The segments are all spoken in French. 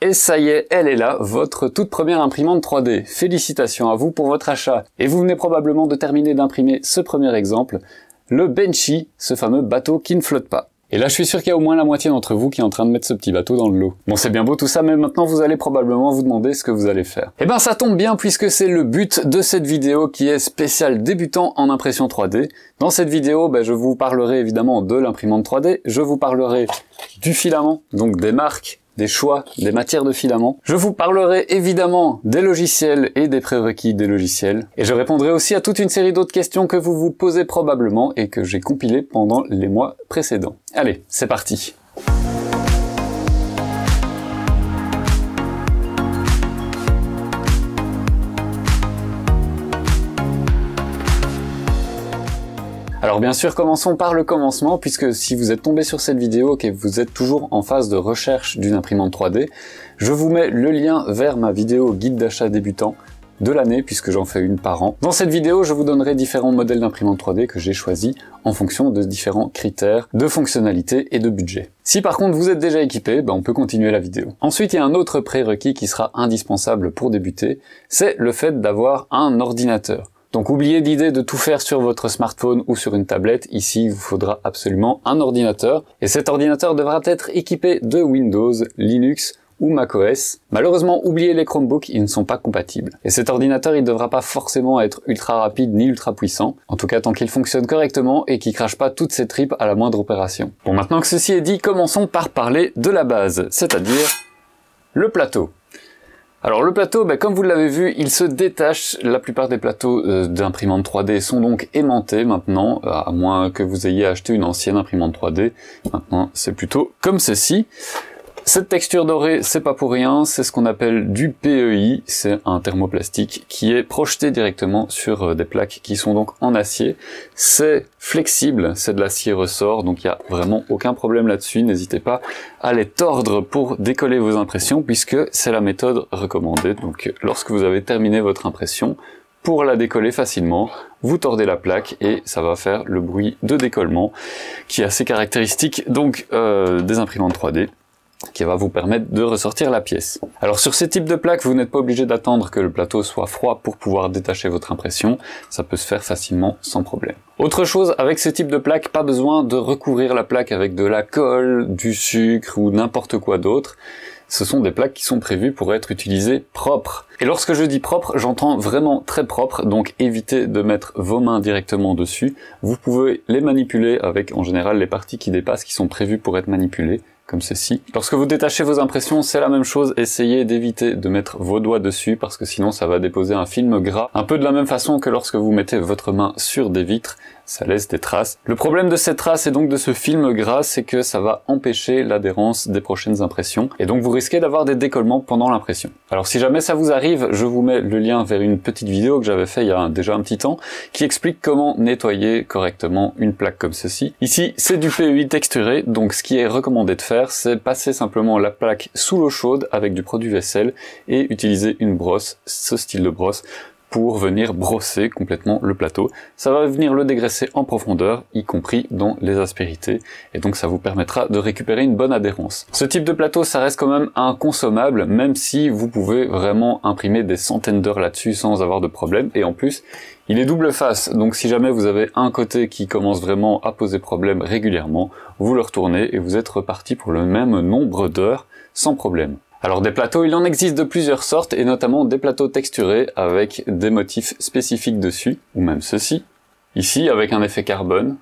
Et ça y est, elle est là, votre toute première imprimante 3D. Félicitations à vous pour votre achat. Et vous venez probablement de terminer d'imprimer ce premier exemple, le Benchy, ce fameux bateau qui ne flotte pas. Et là, je suis sûr qu'il y a au moins la moitié d'entre vous qui est en train de mettre ce petit bateau dans l'eau. Bon, c'est bien beau tout ça, mais maintenant vous allez probablement vous demander ce que vous allez faire. Eh ben, ça tombe bien puisque c'est le but de cette vidéo qui est spéciale débutant en impression 3D. Dans cette vidéo, je vous parlerai évidemment de l'imprimante 3D, je vous parlerai du filament, donc des marques, des choix, des matières de filament. Je vous parlerai évidemment des logiciels et des prérequis des logiciels. Et je répondrai aussi à toute une série d'autres questions que vous vous posez probablement et que j'ai compilées pendant les mois précédents. Allez, c'est parti. Alors bien sûr, commençons par le commencement, puisque si vous êtes tombé sur cette vidéo et que vous êtes toujours en phase de recherche d'une imprimante 3D, je vous mets le lien vers ma vidéo guide d'achat débutant de l'année, puisque j'en fais une par an. Dans cette vidéo, je vous donnerai différents modèles d'imprimante 3D que j'ai choisis en fonction de différents critères de fonctionnalité et de budget. Si par contre vous êtes déjà équipé, on peut continuer la vidéo. Ensuite, il y a un autre prérequis qui sera indispensable pour débuter, c'est le fait d'avoir un ordinateur. Donc oubliez l'idée de tout faire sur votre smartphone ou sur une tablette, ici il vous faudra absolument un ordinateur, et cet ordinateur devra être équipé de Windows, Linux ou macOS. Malheureusement, oubliez les Chromebooks, ils ne sont pas compatibles. Et cet ordinateur, il ne devra pas forcément être ultra rapide ni ultra puissant, en tout cas tant qu'il fonctionne correctement et qu'il crache pas toutes ses tripes à la moindre opération. Bon, maintenant que ceci est dit, commençons par parler de la base, c'est-à-dire le plateau. Alors le plateau, comme vous l'avez vu, il se détache. La plupart des plateaux d'imprimante 3D sont donc aimantés maintenant, à moins que vous ayez acheté une ancienne imprimante 3D. Maintenant, c'est plutôt comme ceci. Cette texture dorée, c'est pas pour rien, c'est ce qu'on appelle du PEI, c'est un thermoplastique qui est projeté directement sur des plaques qui sont donc en acier. C'est flexible, c'est de l'acier ressort, donc il n'y a vraiment aucun problème là-dessus, n'hésitez pas à les tordre pour décoller vos impressions, puisque c'est la méthode recommandée. Donc lorsque vous avez terminé votre impression, pour la décoller facilement, vous tordez la plaque et ça va faire le bruit de décollement qui est assez caractéristique donc des imprimantes 3D, qui va vous permettre de ressortir la pièce. Alors sur ces types de plaques, vous n'êtes pas obligé d'attendre que le plateau soit froid pour pouvoir détacher votre impression, ça peut se faire facilement sans problème. Autre chose, avec ce type de plaque, pas besoin de recouvrir la plaque avec de la colle, du sucre ou n'importe quoi d'autre. Ce sont des plaques qui sont prévues pour être utilisées propres. Et lorsque je dis propre, j'entends vraiment très propre, donc évitez de mettre vos mains directement dessus. Vous pouvez les manipuler avec en général les parties qui dépassent, qui sont prévues pour être manipulées, comme ceci. Lorsque vous détachez vos impressions, c'est la même chose, essayez d'éviter de mettre vos doigts dessus parce que sinon ça va déposer un film gras, un peu de la même façon que lorsque vous mettez votre main sur des vitres, ça laisse des traces. Le problème de cette trace et donc de ce film gras, c'est que ça va empêcher l'adhérence des prochaines impressions et donc vous risquez d'avoir des décollements pendant l'impression. Alors si jamais ça vous arrive, je vous mets le lien vers une petite vidéo que j'avais fait il y a déjà un petit temps qui explique comment nettoyer correctement une plaque comme ceci. Ici, c'est du PEI texturé, donc ce qui est recommandé de faire, c'est passer simplement la plaque sous l'eau chaude avec du produit vaisselle et utiliser une brosse, ce style de brosse, pour venir brosser complètement le plateau. Ça va venir le dégraisser en profondeur, y compris dans les aspérités, et donc ça vous permettra de récupérer une bonne adhérence. Ce type de plateau, ça reste quand même inconsommable, même si vous pouvez vraiment imprimer des centaines d'heures là-dessus sans avoir de problème, et en plus, il est double face, donc si jamais vous avez un côté qui commence vraiment à poser problème régulièrement, vous le retournez et vous êtes reparti pour le même nombre d'heures sans problème. Alors des plateaux, il en existe de plusieurs sortes, et notamment des plateaux texturés avec des motifs spécifiques dessus, ou même ceci, ici avec un effet carbone,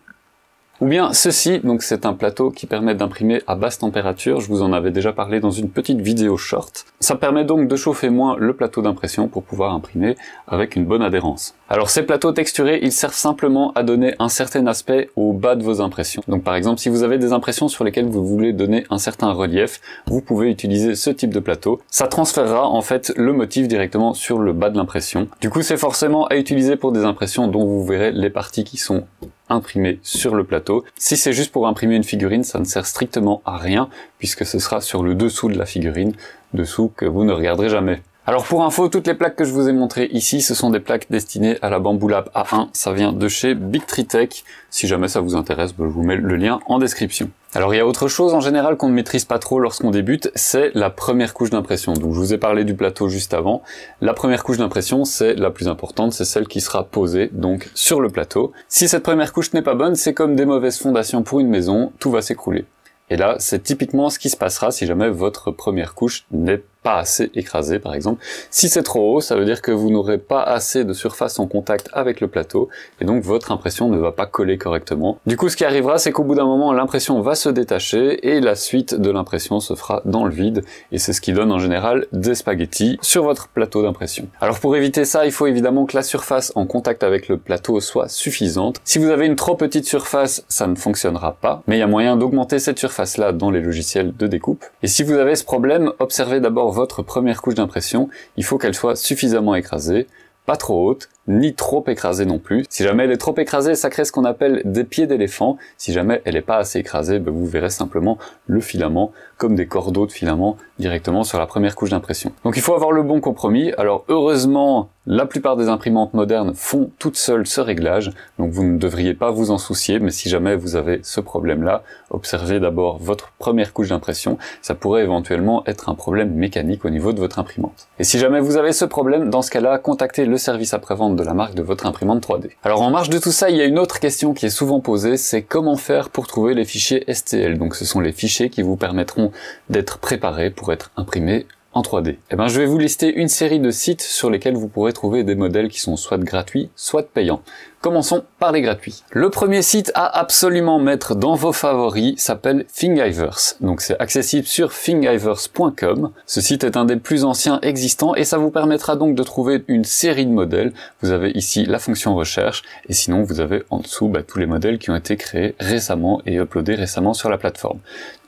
ou bien ceci, donc c'est un plateau qui permet d'imprimer à basse température, je vous en avais déjà parlé dans une petite vidéo short. Ça permet donc de chauffer moins le plateau d'impression pour pouvoir imprimer avec une bonne adhérence. Alors ces plateaux texturés, ils servent simplement à donner un certain aspect au bas de vos impressions. Donc par exemple, si vous avez des impressions sur lesquelles vous voulez donner un certain relief, vous pouvez utiliser ce type de plateau. Ça transférera en fait le motif directement sur le bas de l'impression. Du coup, c'est forcément à utiliser pour des impressions dont vous verrez les parties qui sont imprimées sur le plateau. Si c'est juste pour imprimer une figurine, ça ne sert strictement à rien, puisque ce sera sur le dessous de la figurine, dessous que vous ne regarderez jamais. Alors pour info, toutes les plaques que je vous ai montrées ici, ce sont des plaques destinées à la Bambu Lab A1. Ça vient de chez Bigtree Tech. Si jamais ça vous intéresse, je vous mets le lien en description. Alors il y a autre chose en général qu'on ne maîtrise pas trop lorsqu'on débute, c'est la première couche d'impression. Donc je vous ai parlé du plateau juste avant. La première couche d'impression, c'est la plus importante, c'est celle qui sera posée donc sur le plateau. Si cette première couche n'est pas bonne, c'est comme des mauvaises fondations pour une maison, tout va s'écrouler. Et là, c'est typiquement ce qui se passera si jamais votre première couche n'est pas assez écrasée, par exemple. Si c'est trop haut, ça veut dire que vous n'aurez pas assez de surface en contact avec le plateau, et donc votre impression ne va pas coller correctement. Du coup, ce qui arrivera, c'est qu'au bout d'un moment, l'impression va se détacher, et la suite de l'impression se fera dans le vide, et c'est ce qui donne en général des spaghettis sur votre plateau d'impression. Alors pour éviter ça, il faut évidemment que la surface en contact avec le plateau soit suffisante. Si vous avez une trop petite surface, ça ne fonctionnera pas, mais il y a moyen d'augmenter cette surface-là dans les logiciels de découpe. Et si vous avez ce problème, observez d'abord votre première couche d'impression, il faut qu'elle soit suffisamment écrasée, pas trop haute, ni trop écrasée non plus. Si jamais elle est trop écrasée, ça crée ce qu'on appelle des pieds d'éléphant. Si jamais elle n'est pas assez écrasée, vous verrez simplement le filament, comme des cordeaux de filament, directement sur la première couche d'impression. Donc il faut avoir le bon compromis. Alors heureusement, la plupart des imprimantes modernes font toutes seules ce réglage, donc vous ne devriez pas vous en soucier, mais si jamais vous avez ce problème-là, observez d'abord votre première couche d'impression. Ça pourrait éventuellement être un problème mécanique au niveau de votre imprimante. Et si jamais vous avez ce problème, dans ce cas-là, contactez le service après-vente de la marque de votre imprimante 3D. Alors en marge de tout ça, il y a une autre question qui est souvent posée, c'est comment faire pour trouver les fichiers STL. Donc ce sont les fichiers qui vous permettront d'être préparés pour être imprimés en 3D. Je vais vous lister une série de sites sur lesquels vous pourrez trouver des modèles qui sont soit gratuits, soit payants. Commençons par les gratuits. Le premier site à absolument mettre dans vos favoris s'appelle Thingiverse. Donc c'est accessible sur thingiverse.com. Ce site est un des plus anciens existants et ça vous permettra donc de trouver une série de modèles. Vous avez ici la fonction recherche et sinon vous avez en dessous tous les modèles qui ont été créés récemment et uploadés récemment sur la plateforme.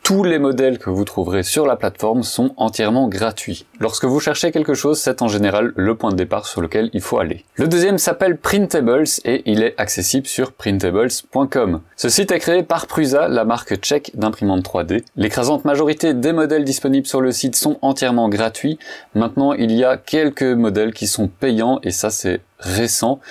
Tous les modèles que vous trouverez sur la plateforme sont entièrement gratuits. Lorsque vous cherchez quelque chose, c'est en général le point de départ sur lequel il faut aller. Le deuxième s'appelle Printables et il est accessible sur printables.com. Ce site est créé par Prusa, la marque tchèque d'imprimantes 3D. L'écrasante majorité des modèles disponibles sur le site sont entièrement gratuits. Maintenant, il y a quelques modèles qui sont payants et ça c'est récent,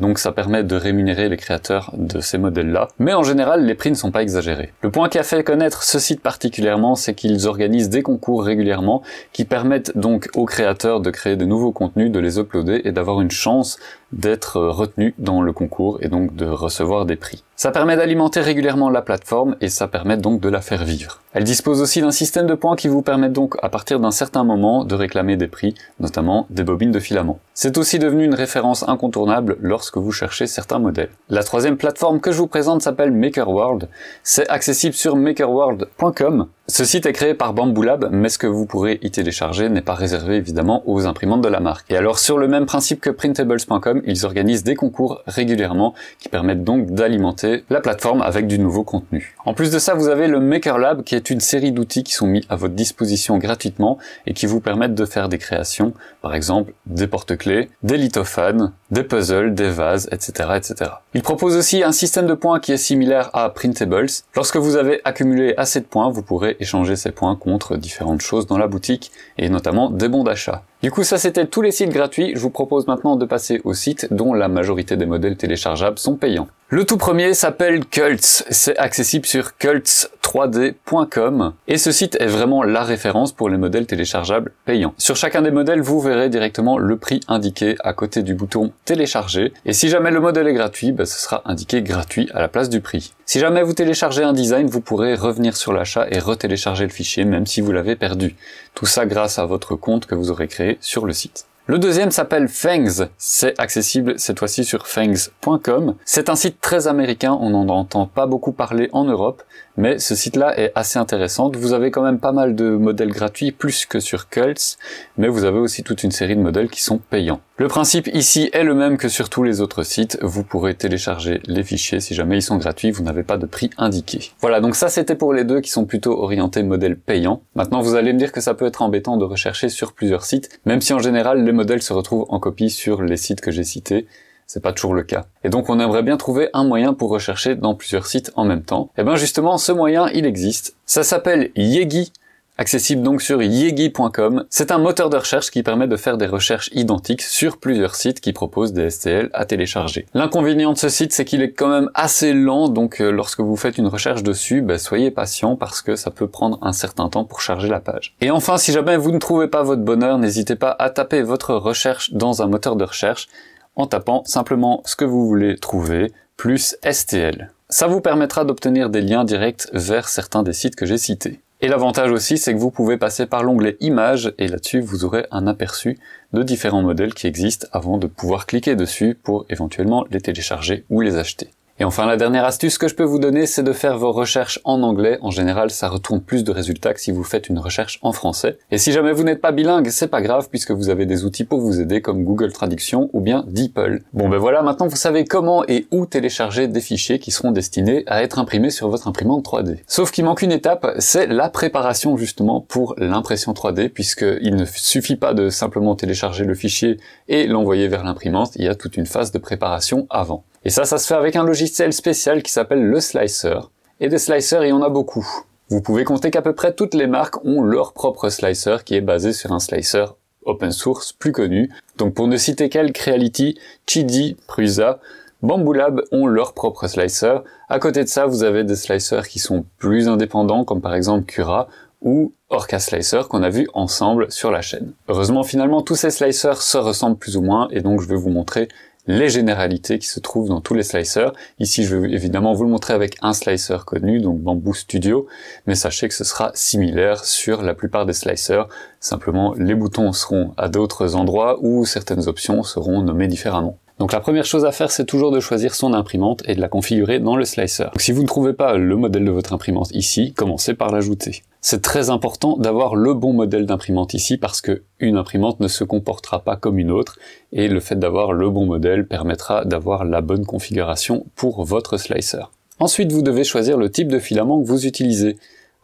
donc ça permet de rémunérer les créateurs de ces modèles-là. Mais en général, les prix ne sont pas exagérés. Le point qui a fait connaître ce site particulièrement, c'est qu'ils organisent des concours régulièrement qui permettent donc aux créateurs de créer de nouveaux contenus, de les uploader et d'avoir une chance d'être retenus dans le concours et donc de recevoir des prix. Ça permet d'alimenter régulièrement la plateforme et ça permet donc de la faire vivre. Elle dispose aussi d'un système de points qui vous permet donc à partir d'un certain moment de réclamer des prix, notamment des bobines de filament. C'est aussi devenu une référence incontournable lorsque vous cherchez certains modèles. La troisième plateforme que je vous présente s'appelle MakerWorld. C'est accessible sur makerworld.com. Ce site est créé par Bambu Lab, mais ce que vous pourrez y télécharger n'est pas réservé évidemment aux imprimantes de la marque. Et alors sur le même principe que printables.com, ils organisent des concours régulièrement qui permettent donc d'alimenter la plateforme avec du nouveau contenu. En plus de ça, vous avez le Maker Lab qui est une série d'outils qui sont mis à votre disposition gratuitement et qui vous permettent de faire des créations, par exemple des porte-clés, des lithophanes, des puzzles, des vases, etc., etc. Il propose aussi un système de points qui est similaire à Printables. Lorsque vous avez accumulé assez de points, vous pourrez échanger ces points contre différentes choses dans la boutique et notamment des bons d'achat. Du coup, ça c'était tous les sites gratuits. Je vous propose maintenant de passer aux sites dont la majorité des modèles téléchargeables sont payants. Le tout premier s'appelle Cults. C'est accessible sur cults3d.com et ce site est vraiment la référence pour les modèles téléchargeables payants. Sur chacun des modèles, vous verrez directement le prix indiqué à côté du bouton télécharger et si jamais le modèle est gratuit, ce sera indiqué gratuit à la place du prix. Si jamais vous téléchargez un design, vous pourrez revenir sur l'achat et retélécharger le fichier même si vous l'avez perdu. Tout ça grâce à votre compte que vous aurez créé sur le site. Le deuxième s'appelle Fangs, c'est accessible cette fois-ci sur fangs.com. C'est un site très américain, on n'en entend pas beaucoup parler en Europe, mais ce site-là est assez intéressant. Vous avez quand même pas mal de modèles gratuits, plus que sur Cults, mais vous avez aussi toute une série de modèles qui sont payants. Le principe ici est le même que sur tous les autres sites, vous pourrez télécharger les fichiers, si jamais ils sont gratuits, vous n'avez pas de prix indiqué. Voilà, donc ça c'était pour les deux qui sont plutôt orientés modèles payants. Maintenant vous allez me dire que ça peut être embêtant de rechercher sur plusieurs sites, même si en général les modèles se retrouvent en copie sur les sites que j'ai cités. C'est pas toujours le cas. Et donc on aimerait bien trouver un moyen pour rechercher dans plusieurs sites en même temps. Et bien justement, ce moyen, il existe. Ça s'appelle Yegi. accessible donc sur yegi.com. C'est un moteur de recherche qui permet de faire des recherches identiques sur plusieurs sites qui proposent des STL à télécharger. L'inconvénient de ce site, c'est qu'il est quand même assez lent, donc lorsque vous faites une recherche dessus, soyez patient parce que ça peut prendre un certain temps pour charger la page. Et enfin, si jamais vous ne trouvez pas votre bonheur, n'hésitez pas à taper votre recherche dans un moteur de recherche en tapant simplement ce que vous voulez trouver, plus STL. Ça vous permettra d'obtenir des liens directs vers certains des sites que j'ai cités. Et l'avantage aussi, c'est que vous pouvez passer par l'onglet Images, et là-dessus, vous aurez un aperçu de différents modèles qui existent avant de pouvoir cliquer dessus pour éventuellement les télécharger ou les acheter. Et enfin, la dernière astuce que je peux vous donner, c'est de faire vos recherches en anglais. En général, ça retourne plus de résultats que si vous faites une recherche en français. Et si jamais vous n'êtes pas bilingue, c'est pas grave, puisque vous avez des outils pour vous aider, comme Google Traduction ou bien DeepL. Bon voilà, maintenant vous savez comment et où télécharger des fichiers qui seront destinés à être imprimés sur votre imprimante 3D. Sauf qu'il manque une étape, c'est la préparation justement pour l'impression 3D, puisqu'il ne suffit pas de simplement télécharger le fichier et l'envoyer vers l'imprimante, il y a toute une phase de préparation avant. Et ça se fait avec un logiciel spécial qui s'appelle le Slicer. Et des slicers, il y en a beaucoup. Vous pouvez compter qu'à peu près toutes les marques ont leur propre slicer qui est basé sur un slicer open source plus connu. Donc pour ne citer qu'elle, Creality, Chidi, Prusa, Bambu Lab ont leur propre slicer. À côté de ça, vous avez des slicers qui sont plus indépendants, comme par exemple Cura ou Orca Slicer qu'on a vu ensemble sur la chaîne. Heureusement, finalement, tous ces slicers se ressemblent plus ou moins, et donc je vais vous montrer les généralités qui se trouvent dans tous les slicers. Ici, je vais évidemment vous le montrer avec un slicer connu, donc Bamboo Studio, mais sachez que ce sera similaire sur la plupart des slicers. Simplement, les boutons seront à d'autres endroits ou certaines options seront nommées différemment. Donc la première chose à faire, c'est toujours de choisir son imprimante et de la configurer dans le slicer. Donc si vous ne trouvez pas le modèle de votre imprimante ici, commencez par l'ajouter. C'est très important d'avoir le bon modèle d'imprimante ici parce que une imprimante ne se comportera pas comme une autre et le fait d'avoir le bon modèle permettra d'avoir la bonne configuration pour votre slicer. Ensuite, vous devez choisir le type de filament que vous utilisez.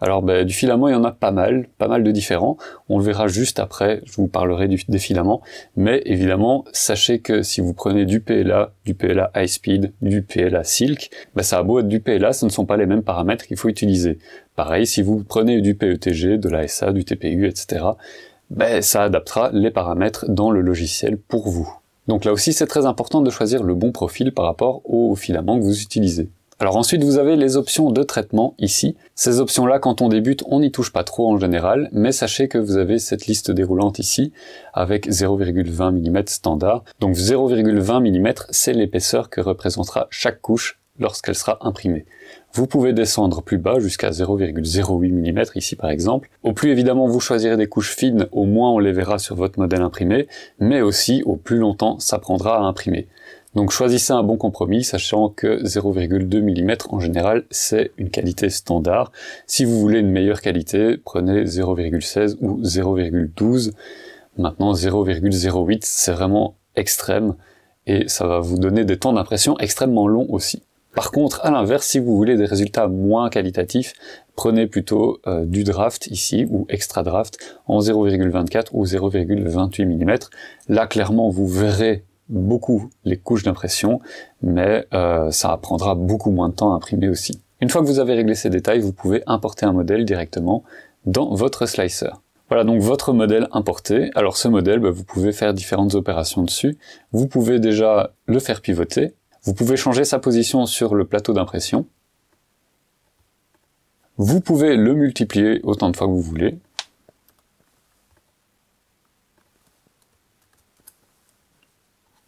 Alors du filament, il y en a pas mal de différents. On le verra juste après, je vous parlerai des filaments. Mais évidemment, sachez que si vous prenez du PLA High Speed, du PLA Silk, ça a beau être du PLA, ce ne sont pas les mêmes paramètres qu'il faut utiliser. Pareil, si vous prenez du PETG, de l'ASA, du TPU, etc., ça adaptera les paramètres dans le logiciel pour vous. Donc là aussi, c'est très important de choisir le bon profil par rapport au filament que vous utilisez. Alors ensuite, vous avez les options de traitement ici. Ces options-là, quand on débute, on n'y touche pas trop en général, mais sachez que vous avez cette liste déroulante ici, avec 0,20 mm standard. Donc 0,20 mm, c'est l'épaisseur que représentera chaque couche lorsqu'elle sera imprimée. Vous pouvez descendre plus bas jusqu'à 0,08 mm ici par exemple. Au plus évidemment vous choisirez des couches fines, au moins on les verra sur votre modèle imprimé, mais aussi au plus longtemps ça prendra à imprimer. Donc choisissez un bon compromis, sachant que 0,2 mm en général c'est une qualité standard. Si vous voulez une meilleure qualité, prenez 0,16 ou 0,12. Maintenant 0,08 c'est vraiment extrême et ça va vous donner des temps d'impression extrêmement longs aussi. Par contre, à l'inverse, si vous voulez des résultats moins qualitatifs, prenez plutôt du draft ici, ou extra draft, en 0,24 ou 0,28 mm. Là, clairement, vous verrez beaucoup les couches d'impression, mais ça prendra beaucoup moins de temps à imprimer aussi. Une fois que vous avez réglé ces détails, vous pouvez importer un modèle directement dans votre slicer. Voilà donc votre modèle importé. Alors ce modèle, vous pouvez faire différentes opérations dessus. Vous pouvez déjà le faire pivoter. Vous pouvez changer sa position sur le plateau d'impression. Vous pouvez le multiplier autant de fois que vous voulez.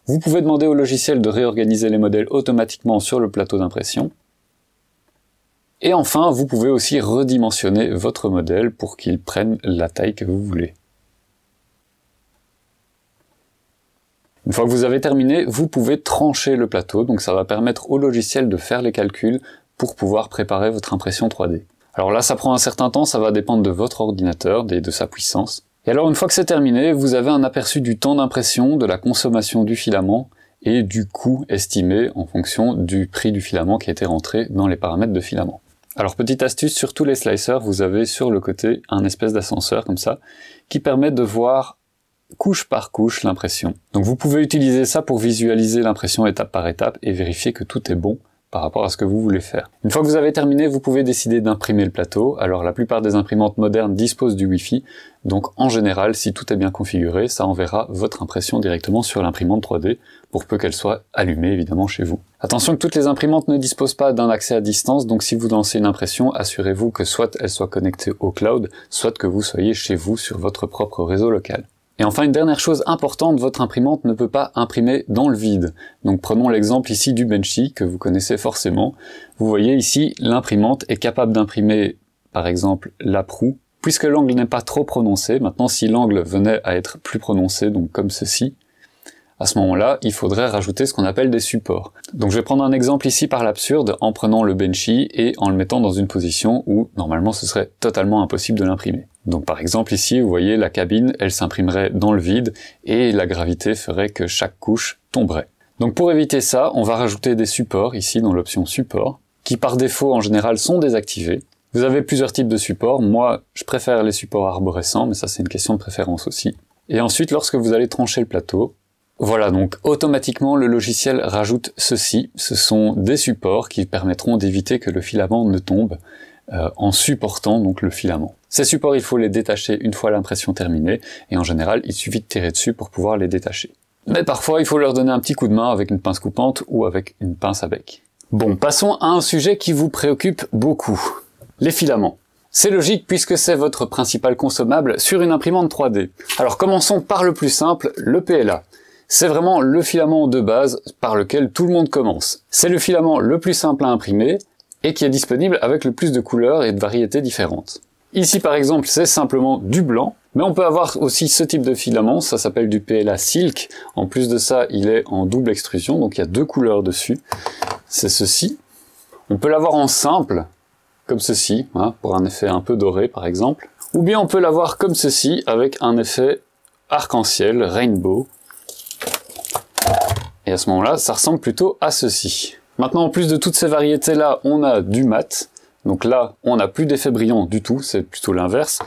Vous pouvez demander au logiciel de réorganiser les modèles automatiquement sur le plateau d'impression. Et enfin, vous pouvez aussi redimensionner votre modèle pour qu'il prenne la taille que vous voulez. Une fois que vous avez terminé, vous pouvez trancher le plateau, donc ça va permettre au logiciel de faire les calculs pour pouvoir préparer votre impression 3D. Alors là, ça prend un certain temps, ça va dépendre de votre ordinateur et de sa puissance. Et alors une fois que c'est terminé, vous avez un aperçu du temps d'impression, de la consommation du filament et du coût estimé en fonction du prix du filament qui a été rentré dans les paramètres de filament. Alors petite astuce, sur tous les slicers, vous avez sur le côté un espèce d'ascenseur comme ça, qui permet de voir couche par couche l'impression. Donc vous pouvez utiliser ça pour visualiser l'impression étape par étape et vérifier que tout est bon par rapport à ce que vous voulez faire. Une fois que vous avez terminé, vous pouvez décider d'imprimer le plateau. Alors la plupart des imprimantes modernes disposent du Wi-Fi, donc en général, si tout est bien configuré, ça enverra votre impression directement sur l'imprimante 3D, pour peu qu'elle soit allumée évidemment chez vous. Attention que toutes les imprimantes ne disposent pas d'un accès à distance, donc si vous lancez une impression, assurez-vous que soit elle soit connectée au cloud, soit que vous soyez chez vous sur votre propre réseau local. Et enfin, une dernière chose importante, votre imprimante ne peut pas imprimer dans le vide. Donc prenons l'exemple ici du Benchy, que vous connaissez forcément. Vous voyez ici, l'imprimante est capable d'imprimer, par exemple, la proue, puisque l'angle n'est pas trop prononcé. Maintenant, si l'angle venait à être plus prononcé, donc comme ceci, à ce moment-là, il faudrait rajouter ce qu'on appelle des supports. Donc je vais prendre un exemple ici par l'absurde, en prenant le Benchy et en le mettant dans une position où, normalement, ce serait totalement impossible de l'imprimer. Donc par exemple ici, vous voyez, la cabine, elle s'imprimerait dans le vide, et la gravité ferait que chaque couche tomberait. Donc pour éviter ça, on va rajouter des supports, ici dans l'option support, qui par défaut, en général, sont désactivés. Vous avez plusieurs types de supports. Moi, je préfère les supports arborescents, mais ça c'est une question de préférence aussi. Et ensuite, lorsque vous allez trancher le plateau, voilà, donc automatiquement le logiciel rajoute ceci. Ce sont des supports qui permettront d'éviter que le filament ne tombe en supportant donc le filament. Ces supports, il faut les détacher une fois l'impression terminée, et en général, il suffit de tirer dessus pour pouvoir les détacher. Mais parfois, il faut leur donner un petit coup de main avec une pince coupante ou avec une pince à bec. Bon, passons à un sujet qui vous préoccupe beaucoup. Les filaments. C'est logique puisque c'est votre principal consommable sur une imprimante 3D. Alors commençons par le plus simple, le PLA. C'est vraiment le filament de base par lequel tout le monde commence. C'est le filament le plus simple à imprimer et qui est disponible avec le plus de couleurs et de variétés différentes. Ici par exemple c'est simplement du blanc, mais on peut avoir aussi ce type de filament, ça s'appelle du PLA Silk. En plus de ça, il est en double extrusion, donc il y a deux couleurs dessus. C'est ceci. On peut l'avoir en simple, comme ceci, hein, pour un effet un peu doré par exemple. Ou bien on peut l'avoir comme ceci, avec un effet arc-en-ciel, rainbow. Et à ce moment-là, ça ressemble plutôt à ceci. Maintenant, en plus de toutes ces variétés-là, on a du mat. Donc là, on n'a plus d'effet brillant du tout, c'est plutôt l'inverse.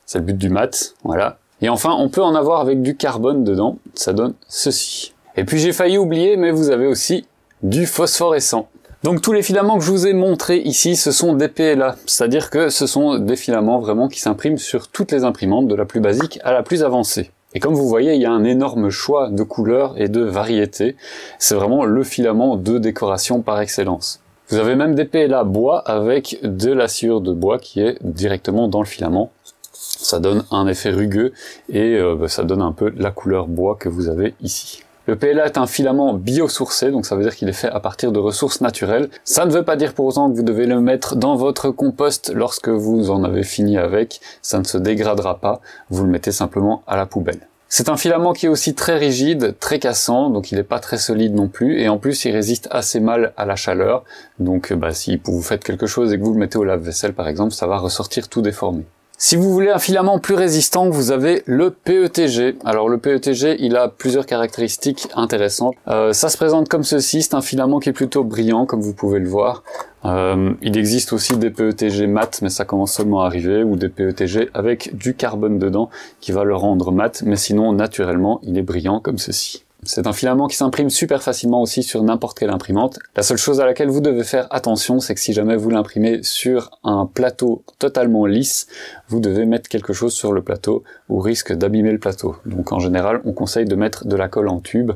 C'est le but du mat, voilà. Et enfin, on peut en avoir avec du carbone dedans, ça donne ceci. Et puis j'ai failli oublier, mais vous avez aussi du phosphorescent. Donc tous les filaments que je vous ai montrés ici, ce sont des PLA, c'est-à-dire que ce sont des filaments vraiment qui s'impriment sur toutes les imprimantes, de la plus basique à la plus avancée. Et comme vous voyez, il y a un énorme choix de couleurs et de variétés. C'est vraiment le filament de décoration par excellence. Vous avez même des PLA bois avec de la sciure de bois qui est directement dans le filament. Ça donne un effet rugueux et ça donne un peu la couleur bois que vous avez ici. Le PLA est un filament biosourcé, donc ça veut dire qu'il est fait à partir de ressources naturelles. Ça ne veut pas dire pour autant que vous devez le mettre dans votre compost lorsque vous en avez fini avec, ça ne se dégradera pas, vous le mettez simplement à la poubelle. C'est un filament qui est aussi très rigide, très cassant, donc il n'est pas très solide non plus, et en plus il résiste assez mal à la chaleur, donc si vous faites quelque chose et que vous le mettez au lave-vaisselle par exemple, ça va ressortir tout déformé. Si vous voulez un filament plus résistant, vous avez le PETG. Alors le PETG, il a plusieurs caractéristiques intéressantes. Ça se présente comme ceci, c'est un filament qui est plutôt brillant, comme vous pouvez le voir. Il existe aussi des PETG mat, mais ça commence seulement à arriver, ou des PETG avec du carbone dedans, qui va le rendre mat, mais sinon, naturellement, il est brillant comme ceci. C'est un filament qui s'imprime super facilement aussi sur n'importe quelle imprimante. La seule chose à laquelle vous devez faire attention, c'est que si jamais vous l'imprimez sur un plateau totalement lisse, vous devez mettre quelque chose sur le plateau au risque d'abîmer le plateau. Donc en général, on conseille de mettre de la colle en tube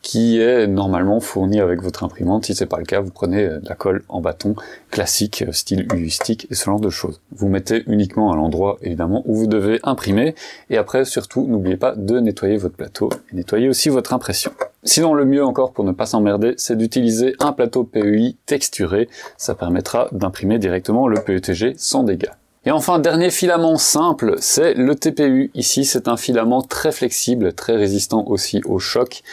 qui est normalement fournie avec votre imprimante. Si c'est pas le cas, vous prenez de la colle en bâton classique, style UV-Stick et ce genre de choses. Vous mettez uniquement à l'endroit évidemment où vous devez imprimer et après surtout n'oubliez pas de nettoyer votre plateau et nettoyer aussi votre impression. Sinon le mieux encore pour ne pas s'emmerder, c'est d'utiliser un plateau PEI texturé, ça permettra d'imprimer directement le PETG sans dégâts. Et enfin, dernier filament simple, c'est le TPU. Ici, c'est un filament très flexible, très résistant aussi au choc,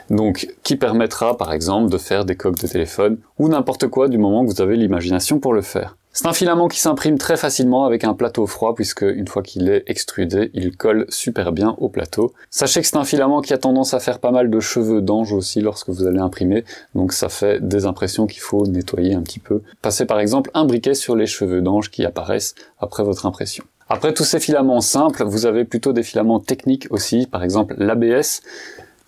donc qui permettra par exemple de faire des coques de téléphone ou n'importe quoi du moment que vous avez l'imagination pour le faire. C'est un filament qui s'imprime très facilement avec un plateau froid puisque une fois qu'il est extrudé, il colle super bien au plateau. Sachez que c'est un filament qui a tendance à faire pas mal de cheveux d'ange aussi lorsque vous allez imprimer, donc ça fait des impressions qu'il faut nettoyer un petit peu. Passez par exemple un briquet sur les cheveux d'ange qui apparaissent après votre impression. Après tous ces filaments simples, vous avez plutôt des filaments techniques aussi, par exemple l'ABS,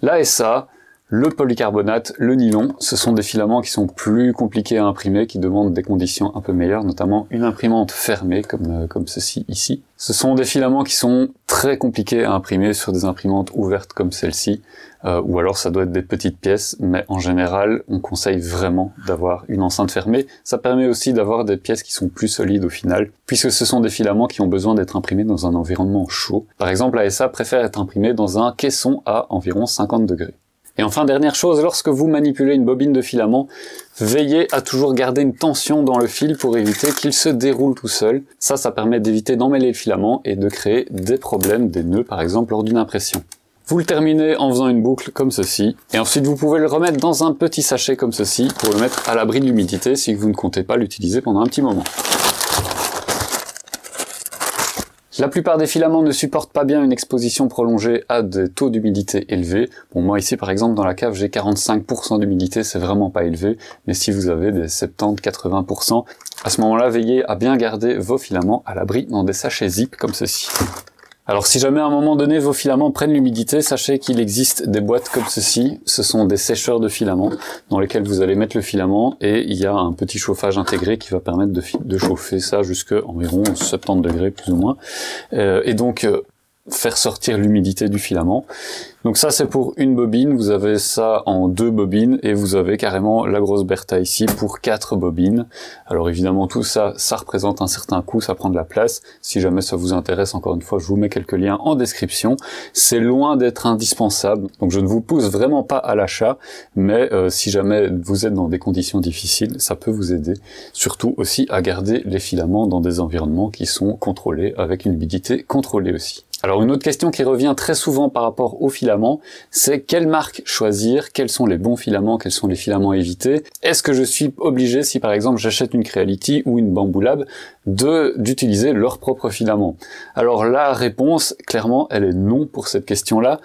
l'ASA, Le polycarbonate, le nylon, ce sont des filaments qui sont plus compliqués à imprimer, qui demandent des conditions un peu meilleures, notamment une imprimante fermée, comme ceci ici. Ce sont des filaments qui sont très compliqués à imprimer sur des imprimantes ouvertes comme celle-ci, ou alors ça doit être des petites pièces, mais en général, on conseille vraiment d'avoir une enceinte fermée. Ça permet aussi d'avoir des pièces qui sont plus solides au final, puisque ce sont des filaments qui ont besoin d'être imprimés dans un environnement chaud. Par exemple, ASA préfère être imprimé dans un caisson à environ 50 degrés. Et enfin, dernière chose, lorsque vous manipulez une bobine de filament, veillez à toujours garder une tension dans le fil pour éviter qu'il se déroule tout seul. Ça permet d'éviter d'emmêler le filament et de créer des problèmes, des nœuds par exemple lors d'une impression. Vous le terminez en faisant une boucle comme ceci, et ensuite vous pouvez le remettre dans un petit sachet comme ceci pour le mettre à l'abri de l'humidité si vous ne comptez pas l'utiliser pendant un petit moment. La plupart des filaments ne supportent pas bien une exposition prolongée à des taux d'humidité élevés. Bon, moi ici par exemple dans la cave j'ai 45% d'humidité, c'est vraiment pas élevé, mais si vous avez des 70-80%, à ce moment-là veillez à bien garder vos filaments à l'abri dans des sachets zip comme ceci. Alors si jamais à un moment donné vos filaments prennent l'humidité, sachez qu'il existe des boîtes comme ceci, ce sont des sécheurs de filaments dans lesquels vous allez mettre le filament et il y a un petit chauffage intégré qui va permettre de chauffer ça jusqu'à environ 70 degrés plus ou moins, et donc faire sortir l'humidité du filament. Donc ça c'est pour une bobine, vous avez ça en 2 bobines et vous avez carrément la grosse Bertha ici pour 4 bobines. Alors évidemment tout ça, ça représente un certain coût, ça prend de la place. Si jamais ça vous intéresse, encore une fois, je vous mets quelques liens en description. C'est loin d'être indispensable, donc je ne vous pousse vraiment pas à l'achat, mais si jamais vous êtes dans des conditions difficiles, ça peut vous aider. Surtout aussi à garder les filaments dans des environnements qui sont contrôlés, avec une humidité contrôlée aussi. Alors une autre question qui revient très souvent par rapport aux filaments, c'est quelle marque choisir, quels sont les bons filaments, quels sont les filaments à éviter. Est-ce que je suis obligé, si par exemple j'achète une Creality ou une Bambu Lab, d'utiliser leur propre filament? Alors la réponse, clairement, elle est non pour cette question-là.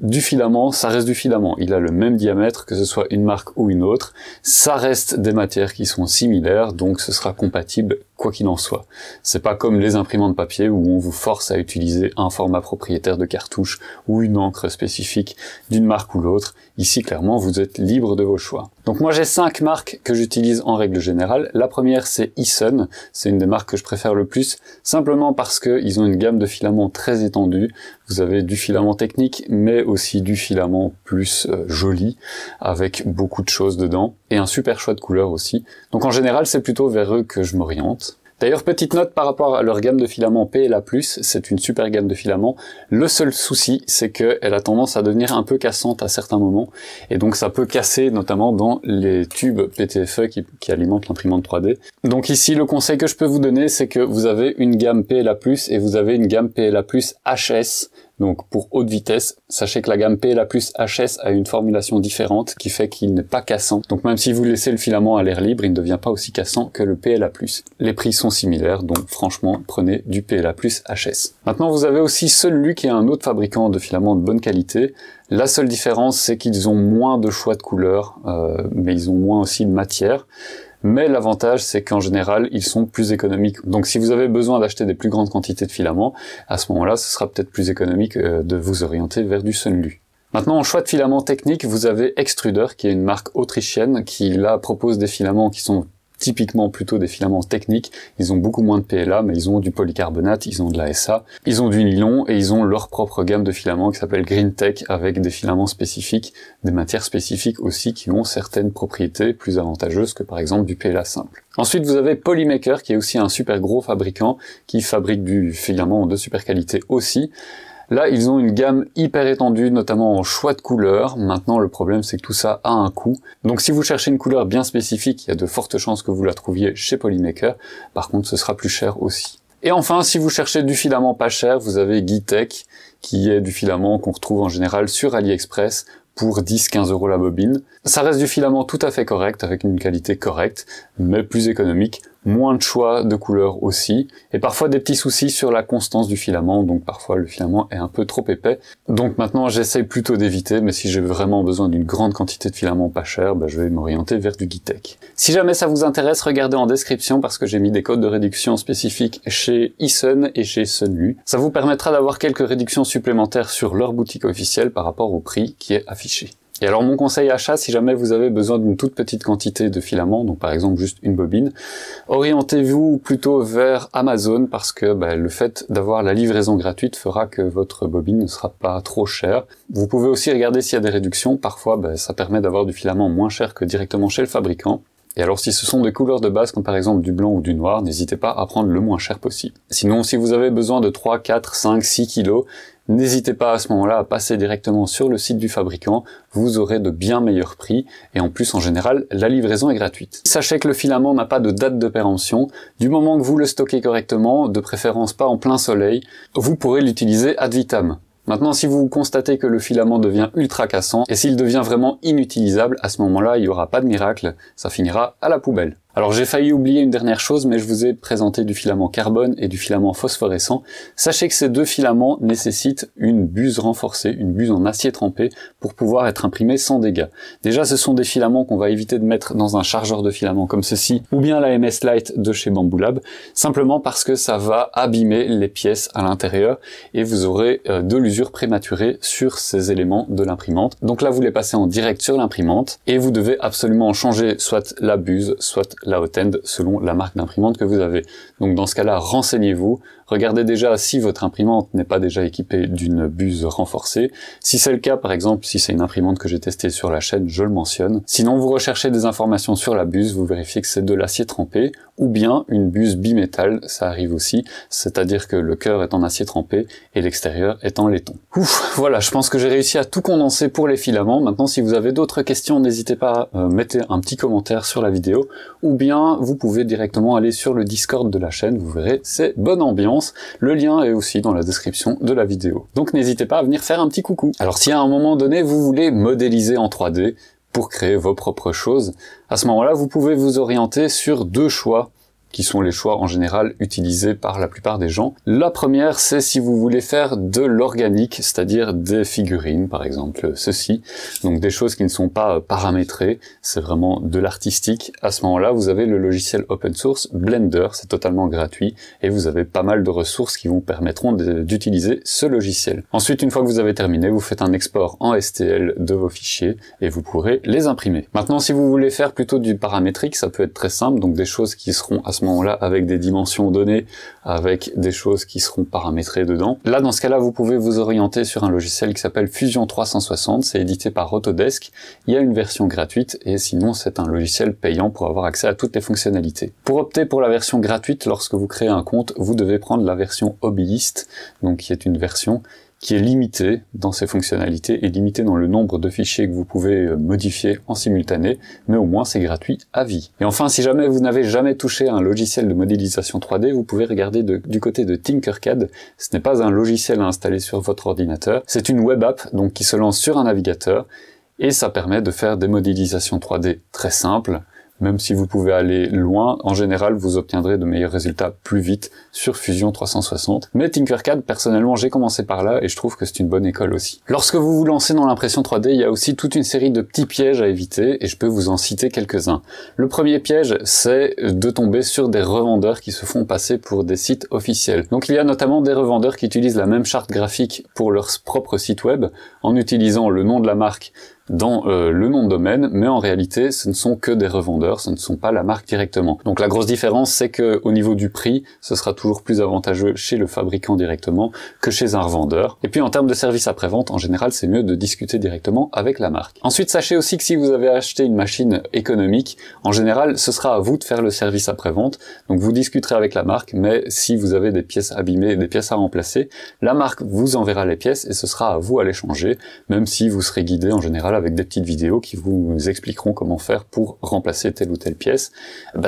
Du filament, ça reste du filament. Il a le même diamètre, que ce soit une marque ou une autre. Ça reste des matières qui sont similaires, donc ce sera compatible quoi qu'il en soit. C'est pas comme les imprimantes papier où on vous force à utiliser un format propriétaire de cartouche ou une encre spécifique d'une marque ou l'autre. Ici, clairement, vous êtes libre de vos choix. Donc moi, j'ai 5 marques que j'utilise en règle générale. La première, c'est Eason. C'est une des marques que je préfère le plus, simplement parce qu'ils ont une gamme de filaments très étendue. Vous avez du filament technique, mais aussi du filament plus joli, avec beaucoup de choses dedans, et un super choix de couleurs aussi. Donc en général, c'est plutôt vers eux que je m'oriente. D'ailleurs, petite note par rapport à leur gamme de filaments PLA+, c'est une super gamme de filaments. Le seul souci, c'est qu'elle a tendance à devenir un peu cassante à certains moments, et donc ça peut casser notamment dans les tubes PTFE qui alimentent l'imprimante 3D. Donc ici, le conseil que je peux vous donner, c'est que vous avez une gamme PLA+, et vous avez une gamme PLA+ HS, donc pour haute vitesse. Sachez que la gamme PLA+ HS a une formulation différente qui fait qu'il n'est pas cassant. Donc même si vous laissez le filament à l'air libre, il ne devient pas aussi cassant que le PLA+. Les prix sont similaires, donc franchement, prenez du PLA+ HS. Maintenant, vous avez aussi Sunlu qui est un autre fabricant de filaments de bonne qualité. La seule différence, c'est qu'ils ont moins de choix de couleurs, mais ils ont moins aussi de matière. Mais l'avantage, c'est qu'en général, ils sont plus économiques. Donc si vous avez besoin d'acheter des plus grandes quantités de filaments, à ce moment-là, ce sera peut-être plus économique de vous orienter vers du Sunlu. Maintenant, en choix de filaments techniques, vous avez Extruder, qui est une marque autrichienne, qui là propose des filaments qui sont typiquement plutôt des filaments techniques. Ils ont beaucoup moins de PLA, mais ils ont du polycarbonate, ils ont de l'ASA, ils ont du nylon et ils ont leur propre gamme de filaments qui s'appelle GreenTech avec des filaments spécifiques, des matières spécifiques aussi qui ont certaines propriétés plus avantageuses que par exemple du PLA simple. Ensuite, vous avez Polymaker qui est aussi un super gros fabricant qui fabrique du filament de super qualité aussi. Là, ils ont une gamme hyper étendue, notamment en choix de couleurs. Maintenant, le problème, c'est que tout ça a un coût. Donc, si vous cherchez une couleur bien spécifique, il y a de fortes chances que vous la trouviez chez Polymaker. Par contre, ce sera plus cher aussi. Et enfin, si vous cherchez du filament pas cher, vous avez Gitech, qui est du filament qu'on retrouve en général sur AliExpress pour 10-15 € la bobine. Ça reste du filament tout à fait correct, avec une qualité correcte, mais plus économique, moins de choix de couleurs aussi, et parfois des petits soucis sur la constance du filament, donc parfois le filament est un peu trop épais. Donc maintenant j'essaye plutôt d'éviter, mais si j'ai vraiment besoin d'une grande quantité de filament pas cher, je vais m'orienter vers du Gitech. Si jamais ça vous intéresse, regardez en description parce que j'ai mis des codes de réduction spécifiques chez Eason et chez Sunlu. Ça vous permettra d'avoir quelques réductions supplémentaires sur leur boutique officielle par rapport au prix qui est affiché. Et alors mon conseil achat, si jamais vous avez besoin d'une toute petite quantité de filaments, donc par exemple juste une bobine, orientez-vous plutôt vers Amazon parce que le fait d'avoir la livraison gratuite fera que votre bobine ne sera pas trop chère. Vous pouvez aussi regarder s'il y a des réductions, parfois ça permet d'avoir du filament moins cher que directement chez le fabricant. Et alors si ce sont des couleurs de base, comme par exemple du blanc ou du noir, n'hésitez pas à prendre le moins cher possible. Sinon, si vous avez besoin de 3, 4, 5, 6 kilos, n'hésitez pas à ce moment-là à passer directement sur le site du fabricant, vous aurez de bien meilleurs prix, et en plus en général, la livraison est gratuite. Sachez que le filament n'a pas de date de péremption, du moment que vous le stockez correctement, de préférence pas en plein soleil, vous pourrez l'utiliser ad vitam. Maintenant, si vous constatez que le filament devient ultra cassant, et s'il devient vraiment inutilisable, à ce moment-là, il n'y aura pas de miracle, ça finira à la poubelle. Alors j'ai failli oublier une dernière chose, mais je vous ai présenté du filament carbone et du filament phosphorescent. Sachez que ces deux filaments nécessitent une buse renforcée, une buse en acier trempé, pour pouvoir être imprimés sans dégâts. Déjà, ce sont des filaments qu'on va éviter de mettre dans un chargeur de filaments comme ceci, ou bien la MS Lite de chez Bambu Lab, simplement parce que ça va abîmer les pièces à l'intérieur, et vous aurez de l'usure prématurée sur ces éléments de l'imprimante. Donc là, vous les passez en direct sur l'imprimante, et vous devez absolument changer soit la buse, soit la hot end selon la marque d'imprimante que vous avez. Donc dans ce cas-là, renseignez-vous, regardez déjà si votre imprimante n'est pas déjà équipée d'une buse renforcée. Si c'est le cas, par exemple, si c'est une imprimante que j'ai testée sur la chaîne, je le mentionne. Sinon, vous recherchez des informations sur la buse, vous vérifiez que c'est de l'acier trempé, ou bien une buse bimétal, ça arrive aussi, c'est-à-dire que le cœur est en acier trempé et l'extérieur est en laiton. Ouf, voilà, je pense que j'ai réussi à tout condenser pour les filaments. Maintenant, si vous avez d'autres questions, n'hésitez pas à mettre un petit commentaire sur la vidéo, ou bien vous pouvez directement aller sur le Discord de la chaîne, vous verrez, c'est bonne ambiance. Le lien est aussi dans la description de la vidéo. Donc n'hésitez pas à venir faire un petit coucou. Alors si à un moment donné, vous voulez modéliser en 3D, pour créer vos propres choses, à ce moment-là, vous pouvez vous orienter sur deux choix, qui sont les choix en général utilisés par la plupart des gens. La première, c'est si vous voulez faire de l'organique, c'est-à-dire des figurines, par exemple ceci, donc des choses qui ne sont pas paramétrées, c'est vraiment de l'artistique. À ce moment-là, vous avez le logiciel open source Blender, c'est totalement gratuit, et vous avez pas mal de ressources qui vous permettront d'utiliser ce logiciel. Ensuite, une fois que vous avez terminé, vous faites un export en STL de vos fichiers, et vous pourrez les imprimer. Maintenant, si vous voulez faire plutôt du paramétrique, ça peut être très simple, donc des choses qui seront à ce moment-là avec des dimensions données, avec des choses qui seront paramétrées dedans. Là, dans ce cas-là, vous pouvez vous orienter sur un logiciel qui s'appelle Fusion 360, c'est édité par Autodesk. Il y a une version gratuite et sinon c'est un logiciel payant pour avoir accès à toutes les fonctionnalités. Pour opter pour la version gratuite, lorsque vous créez un compte, vous devez prendre la version hobbyiste, donc qui est une version qui est limité dans ses fonctionnalités et limité dans le nombre de fichiers que vous pouvez modifier en simultané, mais au moins c'est gratuit à vie. Et enfin, si jamais vous n'avez jamais touché à un logiciel de modélisation 3D, vous pouvez regarder du côté de Tinkercad. Ce n'est pas un logiciel à installer sur votre ordinateur, c'est une web app donc qui se lance sur un navigateur et ça permet de faire des modélisations 3D très simples. Même si vous pouvez aller loin, en général, vous obtiendrez de meilleurs résultats plus vite sur Fusion 360. Mais Tinkercad, personnellement, j'ai commencé par là et je trouve que c'est une bonne école aussi. Lorsque vous vous lancez dans l'impression 3D, il y a aussi toute une série de petits pièges à éviter et je peux vous en citer quelques-uns. Le premier piège, c'est de tomber sur des revendeurs qui se font passer pour des sites officiels. Donc il y a notamment des revendeurs qui utilisent la même charte graphique pour leur propre site web en utilisant le nom de la marque dans le nom de domaine, mais en réalité ce ne sont que des revendeurs, ce ne sont pas la marque directement. Donc la grosse différence, c'est que au niveau du prix, ce sera toujours plus avantageux chez le fabricant directement que chez un revendeur. Et puis en termes de service après-vente, en général c'est mieux de discuter directement avec la marque. Ensuite, sachez aussi que si vous avez acheté une machine économique, en général ce sera à vous de faire le service après-vente, donc vous discuterez avec la marque, mais si vous avez des pièces abîmées, des pièces à remplacer, la marque vous enverra les pièces et ce sera à vous à les changer, même si vous serez guidé en général avec des petites vidéos qui vous expliqueront comment faire pour remplacer telle ou telle pièce,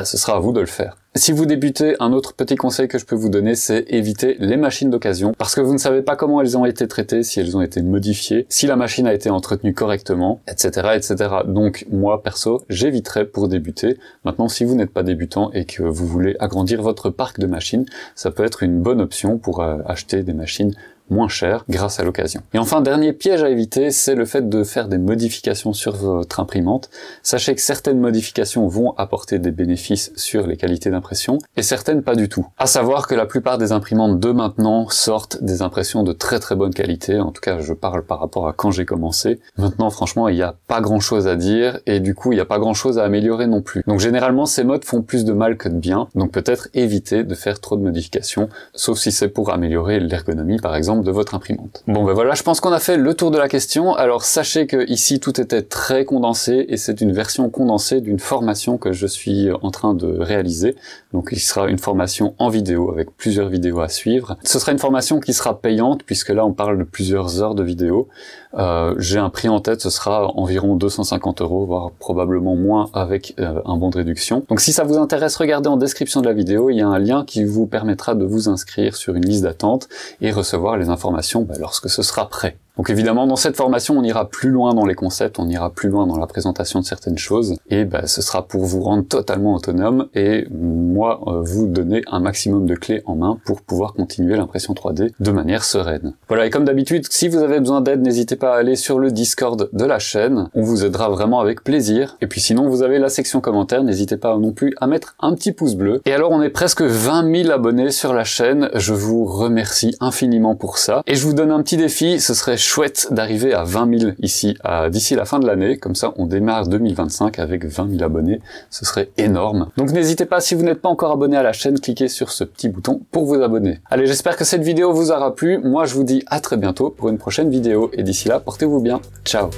ce sera à vous de le faire. Si vous débutez, un autre petit conseil que je peux vous donner, c'est éviter les machines d'occasion, parce que vous ne savez pas comment elles ont été traitées, si elles ont été modifiées, si la machine a été entretenue correctement, etc., etc. Donc moi, perso, j'éviterais pour débuter. Maintenant, si vous n'êtes pas débutant et que vous voulez agrandir votre parc de machines, ça peut être une bonne option pour acheter des machines moins cher grâce à l'occasion. Et enfin, dernier piège à éviter, c'est le fait de faire des modifications sur votre imprimante. Sachez que certaines modifications vont apporter des bénéfices sur les qualités d'impression et certaines pas du tout. À savoir que la plupart des imprimantes de maintenant sortent des impressions de très très bonne qualité. En tout cas, je parle par rapport à quand j'ai commencé. Maintenant, franchement, il n'y a pas grand chose à dire et du coup, il n'y a pas grand chose à améliorer non plus. Donc généralement, ces modes font plus de mal que de bien. Donc peut-être éviter de faire trop de modifications, sauf si c'est pour améliorer l'ergonomie, par exemple, de votre imprimante. Bon ben voilà, je pense qu'on a fait le tour de la question. Alors sachez que ici, tout était très condensé et c'est une version condensée d'une formation que je suis en train de réaliser. Donc il sera une formation en vidéo avec plusieurs vidéos à suivre. Ce sera une formation qui sera payante puisque là on parle de plusieurs heures de vidéo. J'ai un prix en tête, ce sera environ 250 €, voire probablement moins avec un bon de réduction. Donc si ça vous intéresse, regardez en description de la vidéo, il y a un lien qui vous permettra de vous inscrire sur une liste d'attente et recevoir les informations lorsque ce sera prêt. Donc évidemment, dans cette formation, on ira plus loin dans les concepts, on ira plus loin dans la présentation de certaines choses, et ce sera pour vous rendre totalement autonome et moi, vous donner un maximum de clés en main pour pouvoir continuer l'impression 3D de manière sereine. Voilà, et comme d'habitude, si vous avez besoin d'aide, n'hésitez pas à aller sur le Discord de la chaîne, on vous aidera vraiment avec plaisir. Et puis sinon, vous avez la section commentaires, n'hésitez pas non plus à mettre un petit pouce bleu. Et alors, on est presque 20 000 abonnés sur la chaîne, je vous remercie infiniment pour ça. Et je vous donne un petit défi, ce serait chouette d'arriver à 20 000 ici, d'ici la fin de l'année, comme ça on démarre 2025 avec 20 000 abonnés, ce serait énorme. Donc n'hésitez pas, si vous n'êtes pas encore abonné à la chaîne, cliquez sur ce petit bouton pour vous abonner. Allez, j'espère que cette vidéo vous aura plu, moi je vous dis à très bientôt pour une prochaine vidéo, et d'ici là, portez-vous bien, ciao.